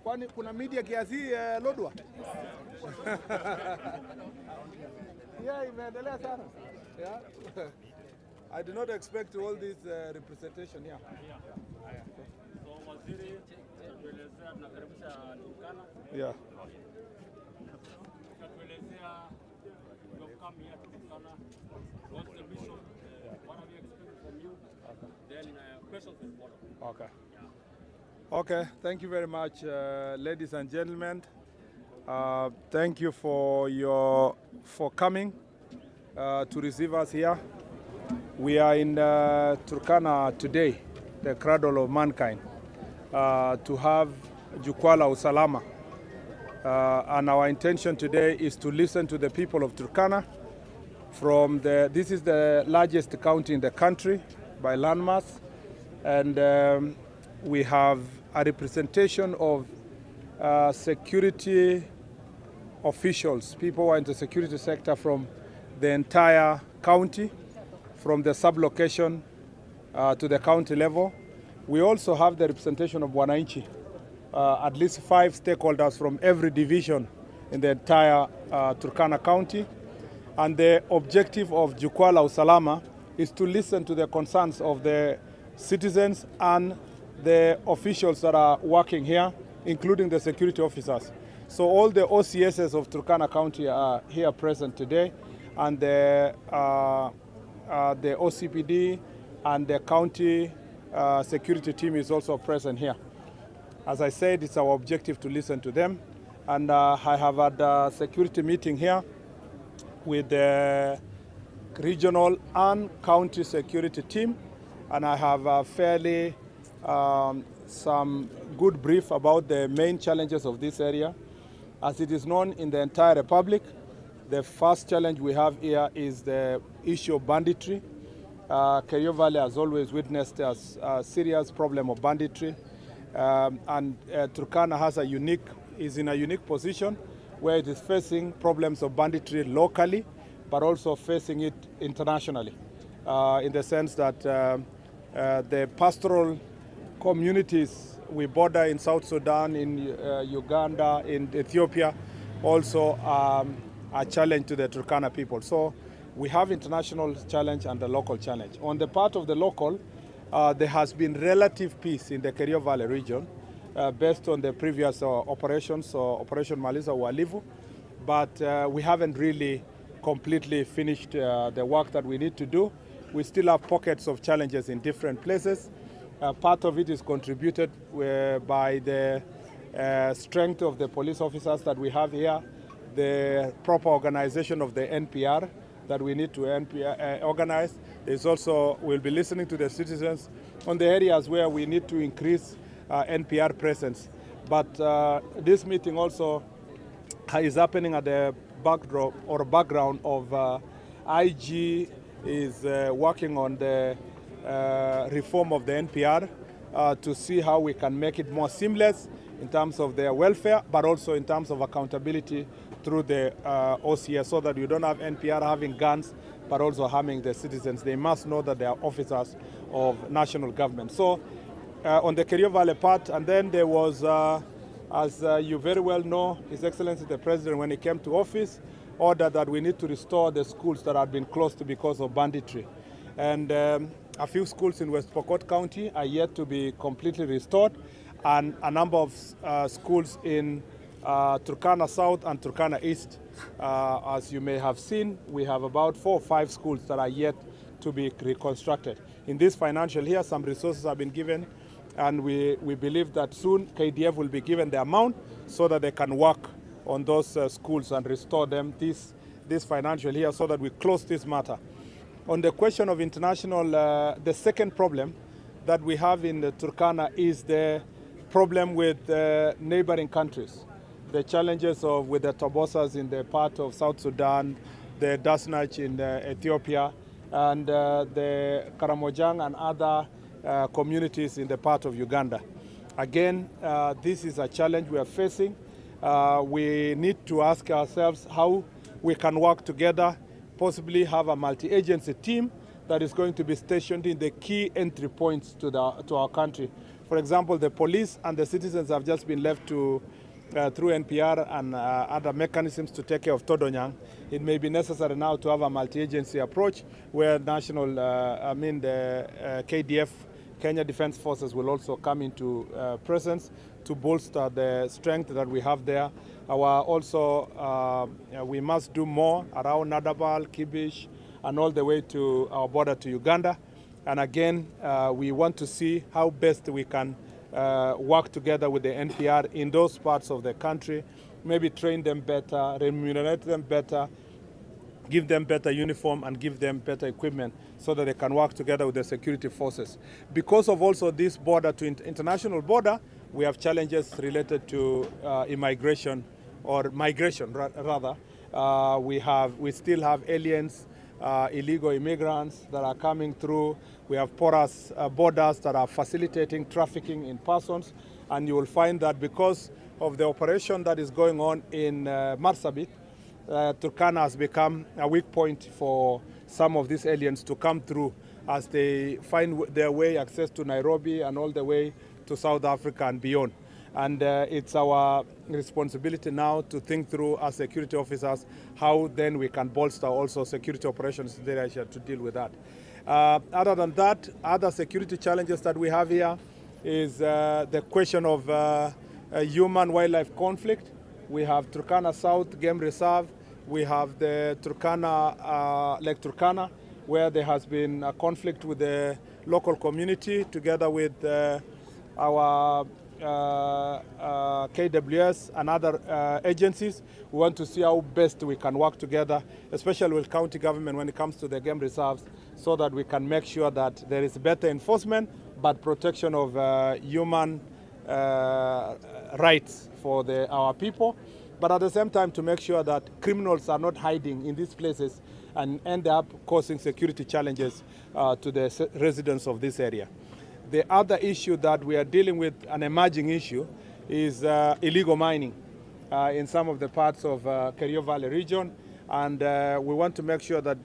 Kwani kuna media kiasi Lodwar? Yeah, imeendelea sana. Yeah. I did not expect all this representation here. So waziri tuelezea tunakaribisha Turkana. Yeah. Tuelezea you've come here to Turkana. What's the mission? What are we expecting from you? Okay. Then questions will follow. Okay. Okay, thank you very much, ladies and gentlemen. Thank you for coming to receive us here. We are in Turkana today, the cradle of mankind, to have Jukwaa La Usalama. And our intention today is to listen to the people of Turkana. This is the largest county in the country by landmass, and we have a representation of security officials, people who are in the security sector from the entire county, from the sub-location to the county level. We also have the representation of Wananchi, at least 5 stakeholders from every division in the entire Turkana county. And the objective of Jukwaa La Usalama is to listen to the concerns of the citizens and the officials that are working here, including the security officers. So all the OCSs of Turkana County are here present today, and the OCPD and the county security team is also present here. As I said, it's our objective to listen to them. And I have had a security meeting here with the regional and county security team, and I have a fairly some good brief about the main challenges of this area. As it is known in the entire republic, the first challenge we have here is the issue of banditry. Kerio Valley has always witnessed a serious problem of banditry, and Turkana is in a unique position where it is facing problems of banditry locally, but also facing it internationally, in the sense that the pastoral communities we border in South Sudan, in Uganda, in Ethiopia, also a challenge to the Turkana people. So we have international challenge and the local challenge. On the part of the local, there has been relative peace in the Kerio Valley region based on the previous operations, Operation Maliza Walivu, but we haven't really completely finished the work that we need to do. We still have pockets of challenges in different places. Part of it is contributed by the strength of the police officers that we have here, the proper organization of the NPR that we need to organize. There's also, we'll be listening to the citizens on the areas where we need to increase NPR presence. But this meeting also is happening at the backdrop or background of IG is working on the reform of the NPR to see how we can make it more seamless in terms of their welfare, but also in terms of accountability through the OCS, so that you don't have NPR having guns, but also harming the citizens. They must know that they are officers of national government. So on the Kerio Valley part, and then there was, as you very well know, His Excellency the President, when he came to office, ordered that we need to restore the schools that had been closed because of banditry. And a few schools in West Pokot County are yet to be completely restored, and a number of schools in Turkana South and Turkana East. As you may have seen, we have about 4 or 5 schools that are yet to be reconstructed. In this financial year, some resources have been given, and we believe that soon KDF will be given the amount so that they can work on those schools and restore them this financial year, so that we close this matter. On the question of international, the second problem that we have in the Turkana is the problem with neighboring countries. The challenges with the Tobosas in the part of South Sudan, the Dasnach in Ethiopia, and the Karamojang and other communities in the part of Uganda. Again, this is a challenge we are facing. We need to ask ourselves how we can work together, possibly have a multi-agency team that is going to be stationed in the key entry points to our country. For example, the police and the citizens have just been left to through NPR and other mechanisms to take care of Todonyang. It may be necessary now to have a multi-agency approach where the KDF, Kenya Defense Forces, will also come into presence to bolster the strength that we have there. We must do more around Nadabal, Kibish, and all the way to our border to Uganda. And again, we want to see how best we can work together with the NPR in those parts of the country, maybe train them better, remunerate them better, give them better uniform and give them better equipment so that they can work together with the security forces. Because of also this border to international border, we have challenges related to immigration or migration rather. We still have aliens, illegal immigrants that are coming through. We have porous borders that are facilitating trafficking in persons. And you will find that because of the operation that is going on in Marsabit, Turkana has become a weak point for some of these aliens to come through as they find their way access to Nairobi and all the way to South Africa and beyond. And it's our responsibility now to think through as security officers how then we can bolster also security operations in the area to deal with that. Other than that, other security challenges that we have here is the question of human-wildlife conflict. We have Turkana South Game Reserve. We have the Turkana, Lake Turkana, where there has been a conflict with the local community together with our KWS and other agencies. We want to see how best we can work together, especially with county government when it comes to the game reserves, so that we can make sure that there is better enforcement, but protection of human rights for our people. But at the same time, to make sure that criminals are not hiding in these places and end up causing security challenges to the residents of this area. The other issue that we are dealing with, an emerging issue, is illegal mining in some of the parts of Kerio Valley region. And we want to make sure that,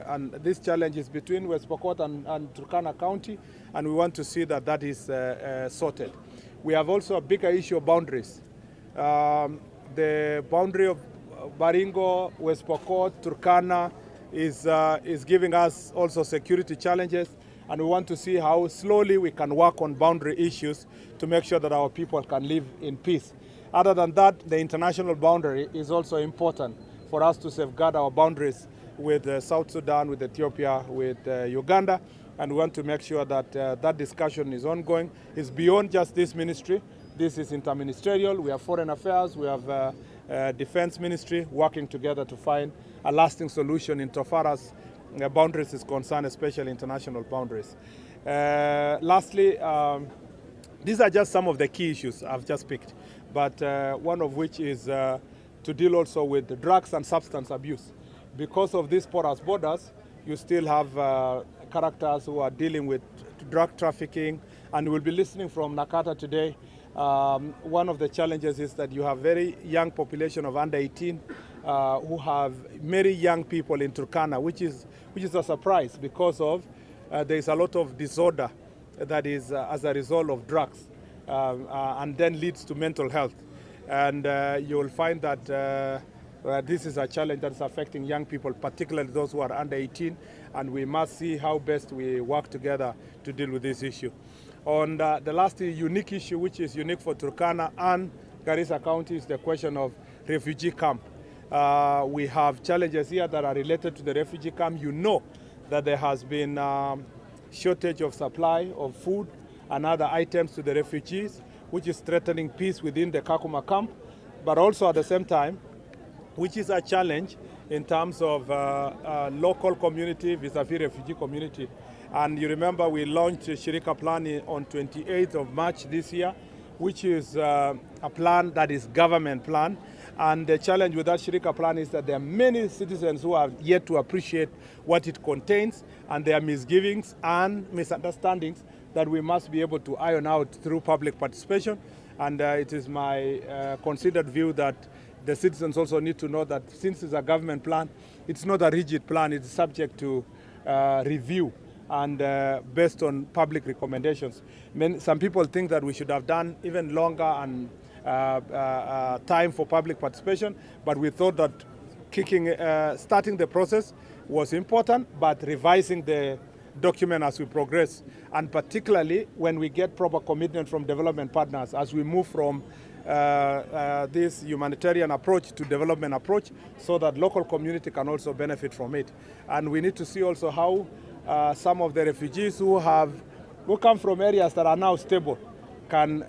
and this challenge is between West Pokot and Turkana County, and we want to see that that is sorted. We have also a bigger issue of boundaries. The boundary of Baringo, West Pokot, Turkana is giving us also security challenges, and we want to see how slowly we can work on boundary issues to make sure that our people can live in peace. Other than that, the international boundary is also important for us to safeguard our boundaries with South Sudan, with Ethiopia, with Uganda, and we want to make sure that that discussion is ongoing. It's beyond just this ministry. This is interministerial. We have foreign affairs, we have defense ministry working together to find a lasting solution in so far as boundaries is concerned, especially international boundaries. Lastly, these are just some of the key issues I've just picked, but one of which is to deal also with drugs and substance abuse. Because of these porous borders, you still have characters who are dealing with drug trafficking, and we'll be listening from Nakata today. One of the challenges is that you have very young population of under 18 who have very young people in Turkana, which is a surprise because of there is a lot of disorder that is as a result of drugs and then leads to mental health. And you will find that this is a challenge that is affecting young people, particularly those who are under 18, and we must see how best we work together to deal with this issue. On the last unique issue, which is unique for Turkana and Garissa County, is the question of refugee camp. We have challenges here that are related to the refugee camp. You know that there has been shortage of supply of food and other items to the refugees, which is threatening peace within the Kakuma camp, but also at the same time, which is a challenge in terms of local community vis-a-vis refugee community. And you remember we launched Shirika Plan on 28th of March this year, which is a plan that is government plan. And the challenge with that Shirika Plan is that there are many citizens who have yet to appreciate what it contains, and there are misgivings and misunderstandings that we must be able to iron out through public participation. And it is my considered view that the citizens also need to know that since it's a government plan, it's not a rigid plan, it's subject to review and based on public recommendations. Some people think that we should have done even longer and time for public participation, but we thought that starting the process was important, but revising the document as we progress, and particularly when we get proper commitment from development partners as we move from this humanitarian approach to development approach, so that local community can also benefit from it. And we need to see also how some of the refugees who come from areas that are now stable can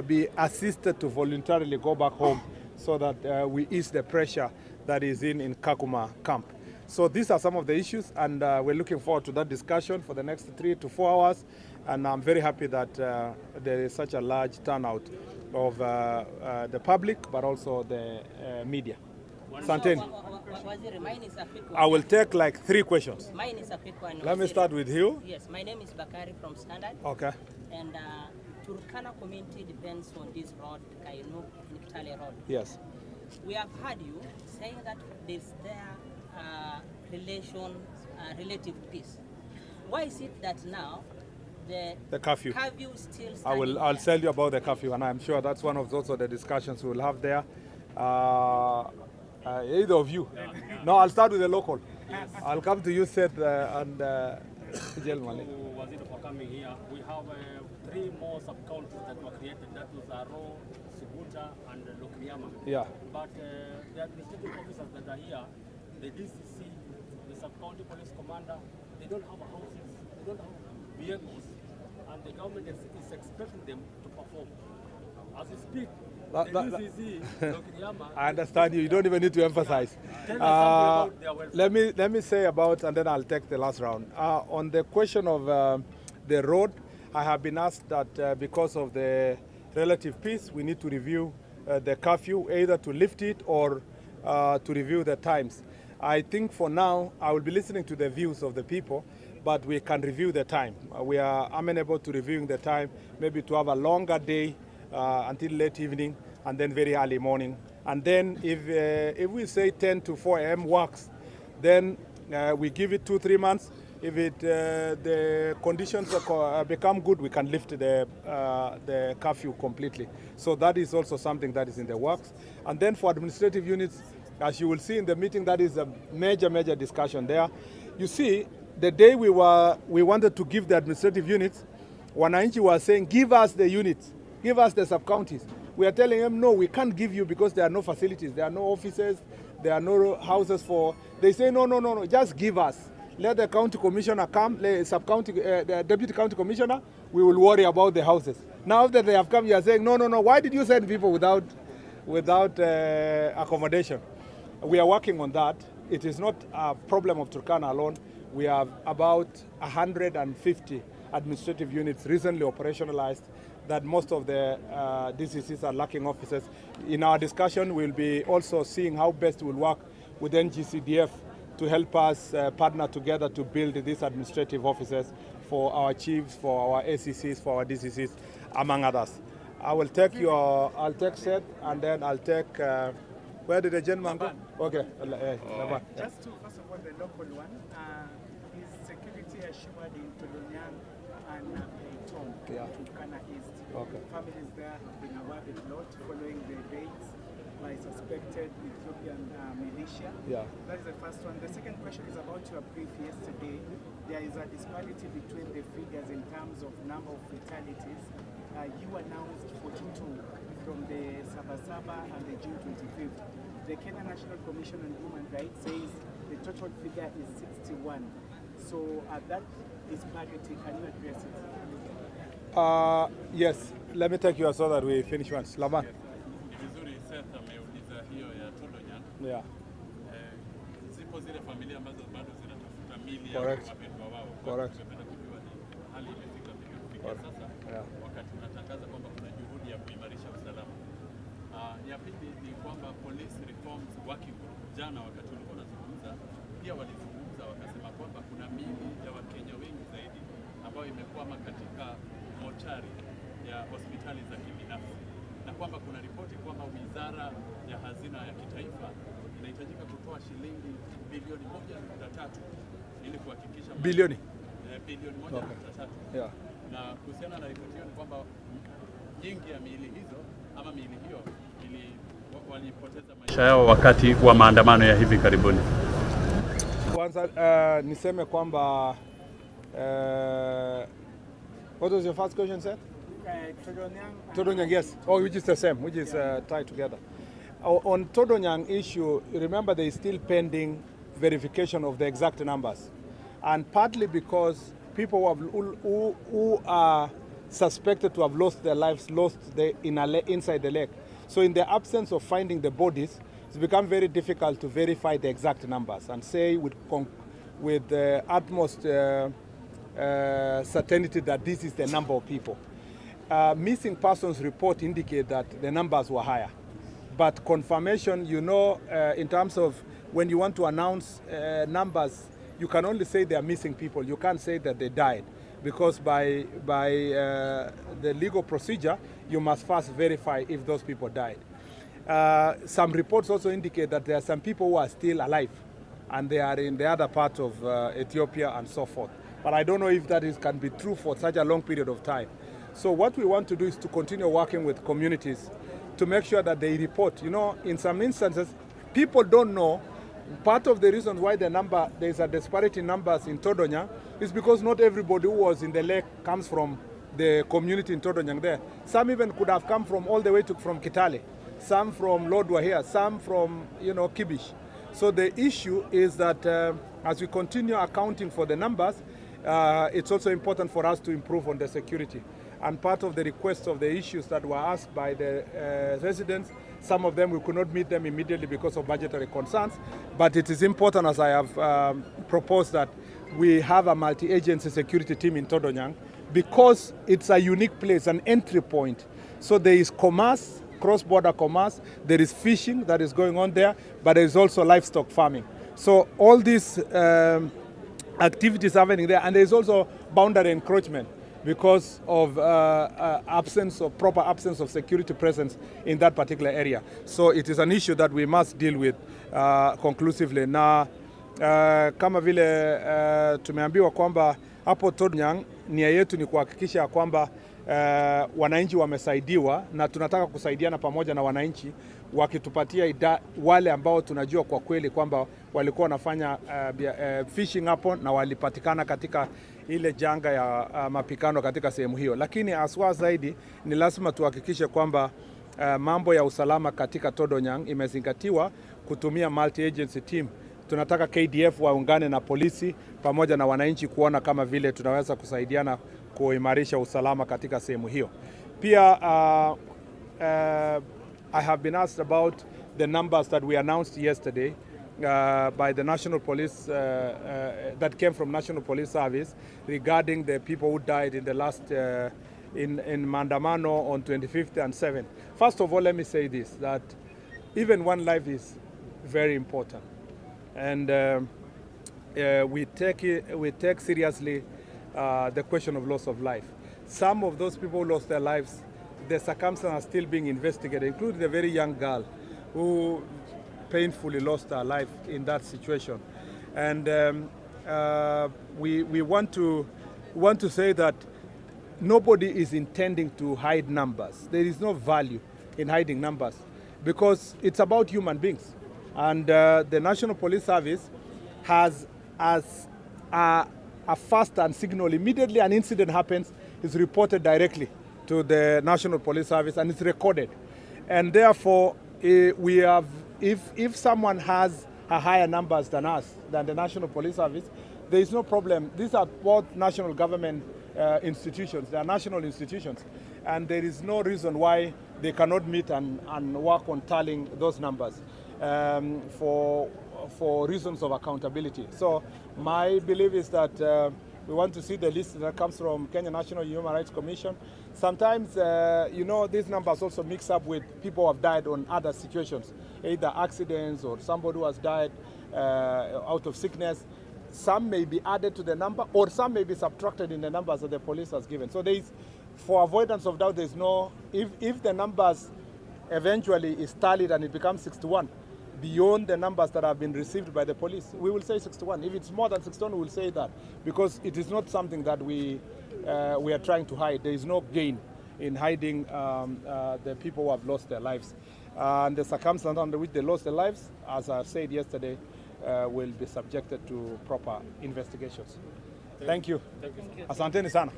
be assisted to voluntarily go back home, so that we ease the pressure that is in Kakuma camp. So these are some of the issues, and we're looking forward to that discussion for the next 3 to 4 hours. And I'm very happy that there is such a large turnout of the public, but also the media. Santeni, I will take like 3 questions. Mine is a quick one. Let me start with you. Yes, my name is Bakari from Standard. Okay. And Turkana community depends on this road, Kayunu, Kitale Road. Yes. We have heard you saying that there's relative peace. Why is it that now the curfew still I'll tell you about the curfew, and I'm sure that's one of those the discussions we'll have there. Either of you. No, I'll start with the local. Yes. I'll come to you, Seth, and Jelmani. Was it for coming here? We have 3 more sub-counties that were created. That was Aro, Subuta, and Lokriama. Yeah. But the administrative officers that are here, the DCC, the sub-county police commander, they don't have houses, they don't have vehicles, and the government is expecting them to perform. As we speak, I understand you. You don't even need to emphasize. Let me say about, and then I'll take the last round. On the question of the road, I have been asked that because of the relative peace, we need to review the curfew, either to lift it or to review the times. I think for now, I will be listening to the views of the people, but we can review the time. We are amenable to reviewing the time, maybe to have a longer day until late evening, and then very early morning. And then if we say 10 to 4 a.m. works, then we give it 2-3 months. If the conditions become good, we can lift the curfew completely. So that is also something that is in the works. And then for administrative units, as you will see in the meeting, that is a major discussion there. You see, the day we wanted to give the administrative units, Wananchi was saying, give us the units, give us the sub-counties. We are telling them, no, we can't give you because there are no facilities, there are no offices, there are no houses for. They say, no, just give us. Let the county commissioner come, the deputy county commissioner, we will worry about the houses. Now that they have come, you are saying, no, why did you send people without accommodation? We are working on that. It is not a problem of Turkana alone. We have about 150 administrative units recently operationalized, that most of the DCCs are lacking officers. In our discussion, we'll be also seeing how best we'll work with NGCDF to help us partner together to build these administrative offices for our chiefs, for our ACCs, for our DCCs, among others. I'll take Seth, and then I'll take, where did the gentleman go? Okay. Just to, first of all, the local one, is security assured in Tolonyang and Tom, Turkana East. Okay. Families there have been awarded lot following the raids by suspected Ethiopian militia. Yeah. That is the first one. The second question is about your brief yesterday. There is a disparity between the figures in terms of number of fatalities. You announced 42 from the Sabasaba and the June 25th. The Kenya National Commission on Human Rights says the total figure is 61. So that disparity, can you address it? Yes, let me take you so that we finish once. Laban. Vizuri Seth ameuliza hiyo ya Tolonyang. Yeah. Zipo zile familia ambazo bado zinatafuta mili ya wapendwa wao. Correct. Tungependa kujua ni hali imefika sasa. Yeah. Wakati tunatangaza kwamba kuna juhudi ya kuimarisha usalama. Ya pili ni kwamba police reforms working group jana wakati ulikuwa unazungumza pia walizungumza wakasema kwamba kuna mili ya Wakenya wengi zaidi ambayo imekwama katika mochari ya hospitali za kibinafsi, na kwamba kuna ripoti kwamba Wizara ya Hazina ya Kitaifa inahitajika kutoa shilingi bilioni 1.3 ili kuhakikisha bilioni bilioni 1.3. Yeah. Na kuhusiana na ripoti hiyo ni kwamba nyingi ya miili hizo ama miili hiyo walipoteza maisha yao wakati wa maandamano ya hivi karibuni. Kwanza niseme kwamba what was your first question, sir? Todonyang, yes. Oh, which is the same, which is tied together. On Todonyang issue, remember there is still pending verification of the exact numbers. And partly because people who are suspected to have lost their lives inside the lake. So in the absence of finding the bodies, it's become very difficult to verify the exact numbers and say with the utmost certainty that this is the number of people. Missing persons report indicate that the numbers were higher. But confirmation, in terms of when you want to announce numbers, you can only say they are missing people. You can't say that they died, because by the legal procedure, you must first verify if those people died. Some reports also indicate that there are some people who are still alive, and they are in the other part of Ethiopia and so forth. But I don't know if that can be true for such a long period of time. So what we want to do is to continue working with communities to make sure that they report. In some instances, people don't know. Part of the reason why there's a disparity in numbers in Todonyang is because not everybody who was in the lake comes from the community in Todonyang there. Some even could have come from all the way from Kitale, some from Lodwar here, some from Kibish. So the issue is that as we continue accounting for the numbers, it's also important for us to improve on the security. And part of the requests of the issues that were asked by the residents, some of them we could not meet them immediately because of budgetary concerns, but it is important, as I have proposed, that we have a multi-agency security team in Todonyang, because it's a unique place, an entry point. So there is commerce, cross-border commerce, there is fishing that is going on there, but there is also livestock farming. So all these activities happening there, and there is also boundary encroachment because of proper absence of security presence in that particular area. So it is an issue that we must deal with conclusively. Na kama vile tumeambiwa kwamba hapo Todonyang, nia yetu ni kuhakikisha kwamba wananchi wamesaidiwa, na tunataka kusaidiana pamoja na wananchi wakitupatia wale ambao tunajua kwa kweli kwamba walikuwa wanafanya fishing hapo na walipatikana katika ile janga ya mapikano katika sehemu hiyo. Lakini aswa zaidi ni lazima tuhakikishe kwamba mambo ya usalama katika Todonyang imezingatiwa kutumia multi-agency team. Tunataka KDF waungane na polisi pamoja na wananchi kuona kama vile tunaweza kusaidiana kuimarisha usalama katika sehemu hiyo. Pia I have been asked about the numbers that we announced yesterday by the National Police, that came from National Police Service, regarding the people who died in the last, in Mandamano on 25th and 7th. First of all, let me say this, that even one life is very important. And we take seriously the question of loss of life. Some of those people who lost their lives, the circumstances are still being investigated, including a very young girl who painfully lost her life in that situation. And we want to say that nobody is intending to hide numbers. There is no value in hiding numbers, because it's about human beings. And the National Police Service has a fast and signal. Immediately an incident happens, is reported directly to the National Police Service and it's recorded. And therefore, we have, if someone has a higher numbers than us, than the National Police Service, there is no problem. These are both national government institutions. They are national institutions. And there is no reason why they cannot meet and work on tallying those numbers for reasons of accountability. So my belief is that we want to see the list that comes from Kenya National Human Rights Commission. Sometimes, these numbers also mix up with people who have died on other situations, either accidents or somebody who has died out of sickness. Some may be added to the number, or some may be subtracted in the numbers that the police has given. So there is, for avoidance of doubt, there's no, if the numbers eventually is tallied and it becomes 61, beyond the numbers that have been received by the police. We will say 61. If it's more than 61, we will say that, because it is not something that we are trying to hide. There is no gain in hiding the people who have lost their lives. And the circumstances under which they lost their lives, as I said yesterday, will be subjected to proper investigations. Thank you. Thank you. Asanteni sana.